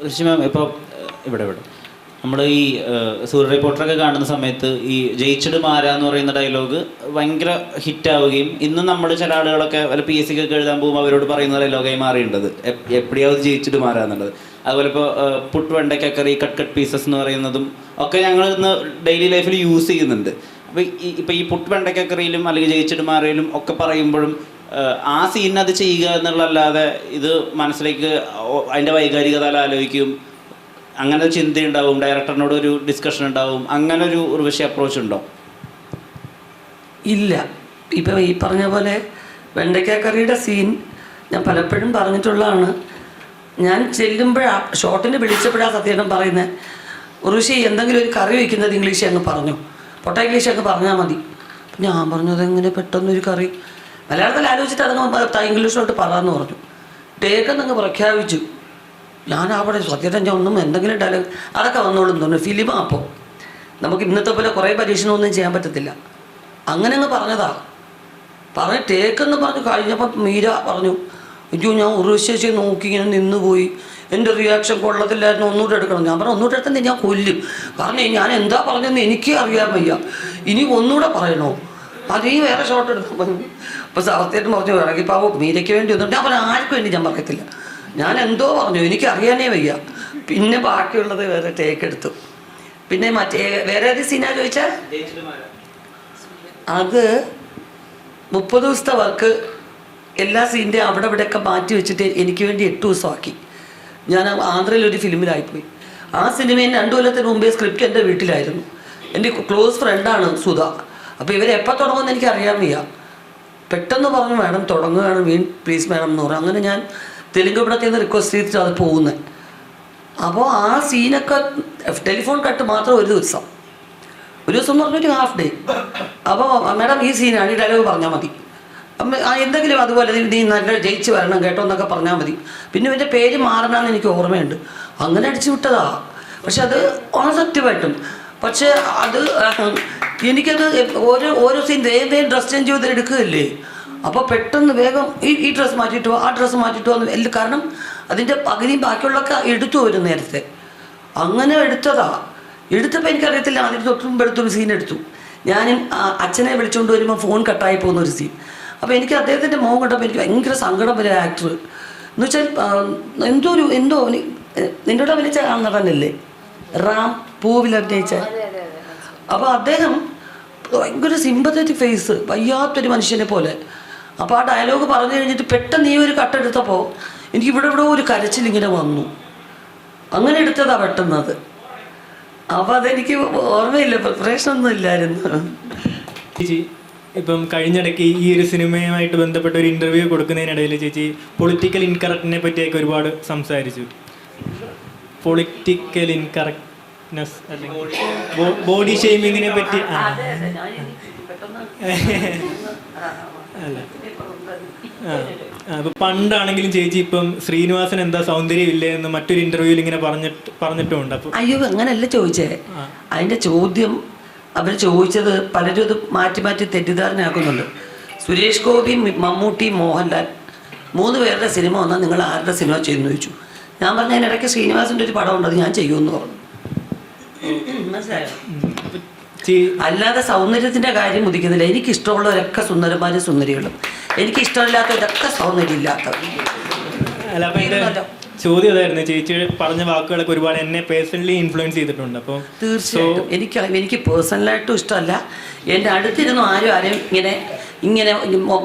മാം ഇപ്പോൾ ഇവിടെ നമ്മൾ ഈ സൂര്യ റിപ്പോർട്ടറൊക്കെ കാണുന്ന സമയത്ത് ഈ ജയിച്ചിട്ട് മാരാ എന്ന് പറയുന്ന ഡയലോഗ് ഭയങ്കര ഹിറ്റാവുകയും ഇന്നും നമ്മൾ ചില ആളുകളൊക്കെ വല്ല PSC ഒക്കെ എഴുതാൻ പോകുമ്പോൾ അവരോട് പറയുന്ന ഡയലോഗായി മാറിയിട്ടുണ്ട്, എപ്പോഴാவது ജയിച്ചിട്ട് മാറാ എന്നുള്ളത്. അതുപോലെ ഇപ്പോൾ പുട്ട് വെണ്ടയ്ക്കക്കറി കട്ട് പീസസ് എന്ന് പറയുന്നതും ഒക്കെ ഞങ്ങൾ ഇന്ന് ഡെയിലി ലൈഫിൽ യൂസ് ചെയ്യുന്നുണ്ട്. അപ്പോൾ ഇപ്പോൾ ഈ പുട്ട് വെണ്ടയ്ക്കക്കറിയിലും അല്ലെങ്കിൽ ജയിച്ചിട്ട് മാറയിലും ഒക്കെ പറയുമ്പോഴും ആ സീനിന് അത് ചെയ്യുക എന്നുള്ളതല്ലാതെ ഇത് മനസ്സിലേക്ക് അതിൻ്റെ വൈകാരികത ആലോചിക്കും, അങ്ങനെ ഒരു ചിന്തയുണ്ടാവും, ഡയറക്ടറിനോട് ഒരു ഡിസ്കഷൻ ഉണ്ടാവും, അങ്ങനെ ഒരു ഉർവശി അപ്രോച്ച് ഉണ്ടോ? ഇല്ല. ഇപ്പം ഈ പറഞ്ഞ പോലെ വെണ്ടയ്ക്കക്കറിയുടെ സീൻ ഞാൻ പലപ്പോഴും പറഞ്ഞിട്ടുള്ളതാണ്. ഞാൻ ചെല്ലുമ്പോഴാണ് ഷോട്ടിന് വിളിച്ചപ്പോഴാണ് സത്യേട്ടൻ പറയുന്നത്, ഉർവശി എന്തെങ്കിലും ഒരു കറി വയ്ക്കുന്നത് ഇംഗ്ലീഷ് അങ്ങ് പറഞ്ഞു, പൊട്ട ഇംഗ്ലീഷ് അങ്ങ് പറഞ്ഞാൽ മതി. ഞാൻ പറഞ്ഞത് എങ്ങനെ പെട്ടെന്നൊരു കറി മലയാളത്തിൽ ആലോചിച്ചിട്ട് അതങ്ങ് ഇംഗ്ലീഷിലോട്ട് പറയാമെന്ന് പറഞ്ഞു. ടേക്കെന്നങ്ങ് പ്രഖ്യാപിച്ചു. ഞാൻ അവിടെ സത്യേട്ടൻ ഞാൻ ഒന്നും എന്തെങ്കിലും ഡയലോഗ് അതൊക്കെ വന്നോളും തോന്നുന്നു. ഫിലിമാ അപ്പോൾ നമുക്ക് ഇന്നത്തെ പോലെ കുറേ പരീക്ഷണമൊന്നും ചെയ്യാൻ പറ്റത്തില്ല. അങ്ങനെ അങ്ങ് പറഞ്ഞതാ. പറഞ്ഞ് ടേക്കെന്ന് പറഞ്ഞ് കഴിഞ്ഞപ്പോൾ മീര പറഞ്ഞു, അയ്യോ ഞാൻ ഉർവശിയെ നോക്കി ഇങ്ങനെ നിന്നുപോയി, എൻ്റെ റിയാക്ഷൻ കൊള്ളത്തില്ലായിരുന്നു, ഒന്നുകൂടെ എടുക്കണം. ഞാൻ പറഞ്ഞു ഒന്നുകൂടെ എടുത്തന്നെ ഞാൻ കൊല്ലും, കാരണം ഞാൻ എന്താ പറഞ്ഞതെന്ന് എനിക്ക് അറിയാൻ വയ്യ, ഇനി ഒന്നുകൂടെ പറയണോ, അതേ വേറെ ഷോട്ട് എടുക്കാൻ പറഞ്ഞു. അപ്പോൾ സത്യേട്ടൻ പറഞ്ഞു ഇറങ്ങി പാവോ മീരയ്ക്ക് വേണ്ടി ഒന്നും ഞാൻ പറഞ്ഞു ആർക്കും വേണ്ടി ഞാൻ പറയത്തില്ല, ഞാൻ എന്തോ പറഞ്ഞു എനിക്ക് അറിയാനേ വയ്യ. പിന്നെ ബാക്കിയുള്ളത് വേറെ ടേക്ക് എടുത്തു. പിന്നെ മറ്റേ വേറെ ഏത് സീനാ ചോദിച്ചാൽ അത് 30 ദിവസത്തെ വർക്ക് എല്ലാ സീൻ്റെ അവിടെ ഇവിടെയൊക്കെ മാറ്റി വെച്ചിട്ട് എനിക്ക് വേണ്ടി 8 ദിവസമാക്കി. ഞാൻ ആന്ധ്രയിലൊരു ഫിലിമിലായിപ്പോയി. ആ സിനിമയിൽ 2 കൊല്ലത്തിന് മുമ്പേ സ്ക്രിപ്റ്റ് എൻ്റെ വീട്ടിലായിരുന്നു. എൻ്റെ ക്ലോസ് ഫ്രണ്ടാണ് സുധ. അപ്പോൾ ഇവരെപ്പോൾ തുടങ്ങുമെന്ന് എനിക്ക് അറിയാൻ വയ്യ. പെട്ടെന്ന് പറഞ്ഞു മാഡം തുടങ്ങുകയാണ് പ്ലീസ് മാഡം എന്ന് പറഞ്ഞു. അങ്ങനെ ഞാൻ തെലുങ്ക് പടത്തിൽ നിന്ന് റിക്വസ്റ്റ് ചെയ്തിട്ട് അത് പോകുന്നത്. അപ്പോൾ ആ സീനൊക്കെ ടെലിഫോൺ കട്ട് മാത്രം ഒരു ദിവസം എന്ന് പറഞ്ഞൊരു ഹാഫ് ഡേ. അപ്പോൾ മാഡം ഈ സീനാണ്, ഈ ഡയലോഗ് പറഞ്ഞാൽ മതി, എന്തെങ്കിലും അതുപോലെ നീ നല്ല ജയിച്ച് വരണം കേട്ടോ എന്നൊക്കെ പറഞ്ഞാൽ മതി. പിന്നെ ഇവൻ്റെ പേര് മാറണമെന്ന് എനിക്ക് ഓർമ്മയുണ്ട്. അങ്ങനെ അടിച്ചു വിട്ടതാ. പക്ഷെ അത് കോൺസെപ്റ്റുമായിട്ടും പക്ഷേ അത് എനിക്കത് ഓരോ സീൻ വേഗം ഡ്രസ് ചേഞ്ച് ചെയ്ത് എടുക്കുകയല്ലേ. അപ്പോൾ പെട്ടെന്ന് വേഗം ഈ ഡ്രസ്സ് മാറ്റിയിട്ട് ആ ഡ്രസ്സ് മാറ്റിയിട്ട് വന്നു എല്ലാം. കാരണം അതിൻ്റെ പകുതിയും ബാക്കിയുള്ളതൊക്കെ എടുത്തു വരും നേരത്തെ. അങ്ങനെ എടുത്തതാ. എടുത്തപ്പോൾ എനിക്കറിയത്തില്ല, അതിന് തൊട്ടും എടുത്തൊരു സീൻ എടുത്തു. ഞാനും അച്ഛനെ വിളിച്ചുകൊണ്ട് വരുമ്പോൾ ഫോൺ കട്ടായി പോകുന്ന ഒരു സീൻ. അപ്പോൾ എനിക്ക് അദ്ദേഹത്തിൻ്റെ മുഖം കണ്ടപ്പോൾ എനിക്ക് ഭയങ്കര സങ്കടം വരെ. ആക്ടർ എന്ന് വെച്ചാൽ എന്തോ നിന്നോട് അഭിനയിച്ച നടനല്ലേ റാം പൂവിൽ അഭിനയിച്ച. അപ്പോൾ അദ്ദേഹം ഭയങ്കര സിമ്പത്തറ്റിക് ഫേസ്, വയ്യാത്തൊരു മനുഷ്യനെ പോലെ. അപ്പോൾ ആ ഡയലോഗ് പറഞ്ഞു കഴിഞ്ഞിട്ട് പെട്ടെന്ന് ഈ ഒരു കട്ടെടുത്തപ്പോൾ എനിക്ക് ഇവിടെ ഒരു കരച്ചിലിങ്ങനെ വന്നു. അങ്ങനെ എടുത്തതാ പെട്ടെന്നത്. അപ്പോൾ അതെനിക്ക് ഓർമ്മയില്ല, പ്രിപ്പറേഷനൊന്നും ഇല്ലായിരുന്നു. ചേച്ചി ഇപ്പം കഴിഞ്ഞിടയ്ക്ക് ഈ ഒരു സിനിമയുമായിട്ട് ബന്ധപ്പെട്ട ഒരു ഇൻ്റർവ്യൂ കൊടുക്കുന്നതിനിടയിൽ ചേച്ചി പൊളിറ്റിക്കൽ ഇൻകറക്റ്റിനെ പറ്റിയൊക്കെ ഒരുപാട് സംസാരിച്ചു. പൊളിറ്റിക്കൽ ഇൻകറക്റ്റ്നെസ് അല്ലെങ്കിൽ ബോഡി ഷെയ്മിങ്ങിനെ പറ്റി അല്ല അപ്പോൾ പണ്ടാണെങ്കിലും ചേച്ചി ഇപ്പം ശ്രീനിവാസൻ എന്താ സൗന്ദര്യം ഇല്ലേ എന്ന് മറ്റൊരു ഇൻ്റർവ്യൂവിൽ ഇങ്ങനെ പറഞ്ഞിട്ടുമുണ്ട്. അപ്പോൾ അയ്യോ അങ്ങനെയല്ല ചോദിച്ചേ. അതിൻ്റെ ചോദ്യം അവർ ചോദിച്ചത് പലരും ഇത് മാറ്റി തെറ്റിദ്ധാരണയാക്കുന്നുണ്ട്. സുരേഷ് ഗോപി, മമ്മൂട്ടി, മോഹൻലാൽ 3 പേരുടെ സിനിമ വന്നാൽ നിങ്ങൾ ആരുടെ സിനിമ ചെയ്യുമെന്ന് ചോദിച്ചു. ഞാൻ പറഞ്ഞ അതിനിടയ്ക്ക് ശ്രീനിവാസിൻ്റെ ഒരു പടം ഉണ്ട്, അത് ഞാൻ ചെയ്യുമെന്ന് പറഞ്ഞു. മനസ്സിലായോ? അല്ലാതെ സൗന്ദര്യത്തിൻ്റെ കാര്യം ഉദിക്കുന്നില്ല. എനിക്കിഷ്ടമുള്ളവരൊക്കെ സുന്ദരന്മാരും സുന്ദരികളും, എനിക്കിഷ്ടമില്ലാത്തവരൊക്കെ സൗന്ദര്യം ഇല്ലാത്തവർ. ചോദ്യം അതായിരുന്നു. ചേച്ചി പറഞ്ഞ വാക്കുകളൊക്കെ ഒരുപാട് എന്നെ പേഴ്സണലി ഇൻഫ്ലുവൻസ് ചെയ്തിട്ടുണ്ട്. അപ്പോൾ തീർച്ചയായിട്ടും എനിക്ക് പേഴ്സണലായിട്ടും ഇഷ്ടമല്ല. എൻ്റെ അടുത്തിരുന്നു ആരെയും ഇങ്ങനെ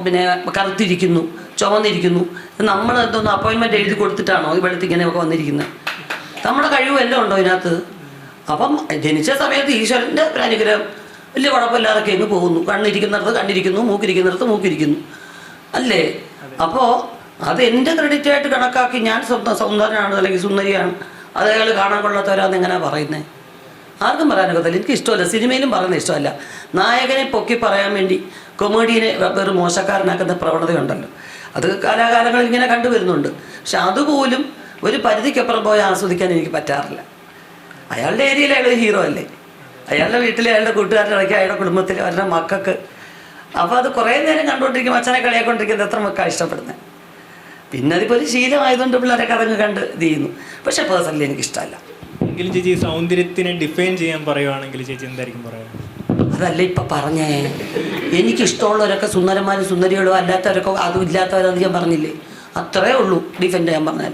പിന്നെ കറുത്തിരിക്കുന്നു, ചുവന്നിരിക്കുന്നു, നമ്മൾ എന്തോന്ന് അപ്പോയിൻമെൻറ്റ് എഴുതി കൊടുത്തിട്ടാണോ ഇവിടുത്തെ ഇങ്ങനെയൊക്കെ വന്നിരിക്കുന്നത്? നമ്മുടെ കഴിവെല്ലാം ഉണ്ടോ ഇതിനകത്ത്? അപ്പം ജനിച്ച സമയത്ത് ഈശ്വരൻ്റെ ഒരു അനുഗ്രഹം, വലിയ കുഴപ്പമില്ലാതൊക്കെ അങ്ങ് പോകുന്നു. കണ്ണിരിക്കുന്നിടത്ത് കണ്ണിരിക്കുന്നു, മൂക്കിരിക്കുന്നിടത്ത് മൂക്കിരിക്കുന്നു, അല്ലേ? അപ്പോൾ അത് എൻ്റെ ക്രെഡിറ്റായിട്ട് കണക്കാക്കി ഞാൻ സൗന്ദര്യമാണ് അല്ലെങ്കിൽ സുന്ദരിയാണ്, അത് അയാൾ കാണാൻ കൊള്ളാത്തവരാന്ന് എങ്ങനെയാണ് പറയുന്നത്? ആർക്കും പറയാനൊക്കത്തില്ല. എനിക്ക് ഇഷ്ടമല്ല, സിനിമയിലും പറയുന്നത് ഇഷ്ടമല്ല. നായകനെ പൊക്കി പറയാൻ വേണ്ടി കൊമേഡിയനെ വെറും മോശക്കാരനാക്കുന്ന പ്രവണതയുണ്ടല്ലോ, അത് കാലാകാലങ്ങളിൽ ഇങ്ങനെ കണ്ടുവരുന്നുണ്ട്. പക്ഷെ അതുപോലും ഒരു പരിധിക്കപ്പുറം പോയി ആസ്വദിക്കാൻ എനിക്ക് പറ്റാറില്ല. അയാളുടെ ഏരിയയിൽ അയാൾ ഹീറോ അല്ലേ, അയാളുടെ വീട്ടിലെ അയാളുടെ കൂട്ടുകാരുടെ ഇടയ്ക്ക് അയാളുടെ കുടുംബത്തിൽ അവരുടെ മക്കൾക്ക്. അപ്പോൾ അത് കുറേ നേരം കണ്ടുകൊണ്ടിരിക്കും, അച്ഛനെ കളിയാക്കൊണ്ടിരിക്കുന്നത് എത്ര മക്കളാണ് ഇഷ്ടപ്പെടുന്നത്? പിന്നെ അതിപ്പോൾ ഒരു ശീലമായതുകൊണ്ട് പിള്ളേരൊക്കെ അതങ്ങ് കണ്ട് ഇത് ചെയ്യുന്നു. പക്ഷെ പേഴ്സണലി എനിക്കിഷ്ടമല്ല. എങ്കിലും ചേച്ചി സൗന്ദര്യത്തിനെ ഡിഫൈൻ ചെയ്യാൻ പറയുവാണെങ്കിൽ ചേച്ചി എന്തായിരിക്കും പറയാ? അതല്ല ഇപ്പം പറഞ്ഞേ, എനിക്കിഷ്ടമുള്ളവരൊക്കെ സുന്ദരന്മാരും സുന്ദരികളും, അല്ലാത്തവരൊക്കെ അതും ഇല്ലാത്തവരെന്ന് ഞാൻ പറഞ്ഞില്ലേ, അത്രേ ഉള്ളൂ ഡിഫെൻഡ് ചെയ്യാൻ പറഞ്ഞാൽ.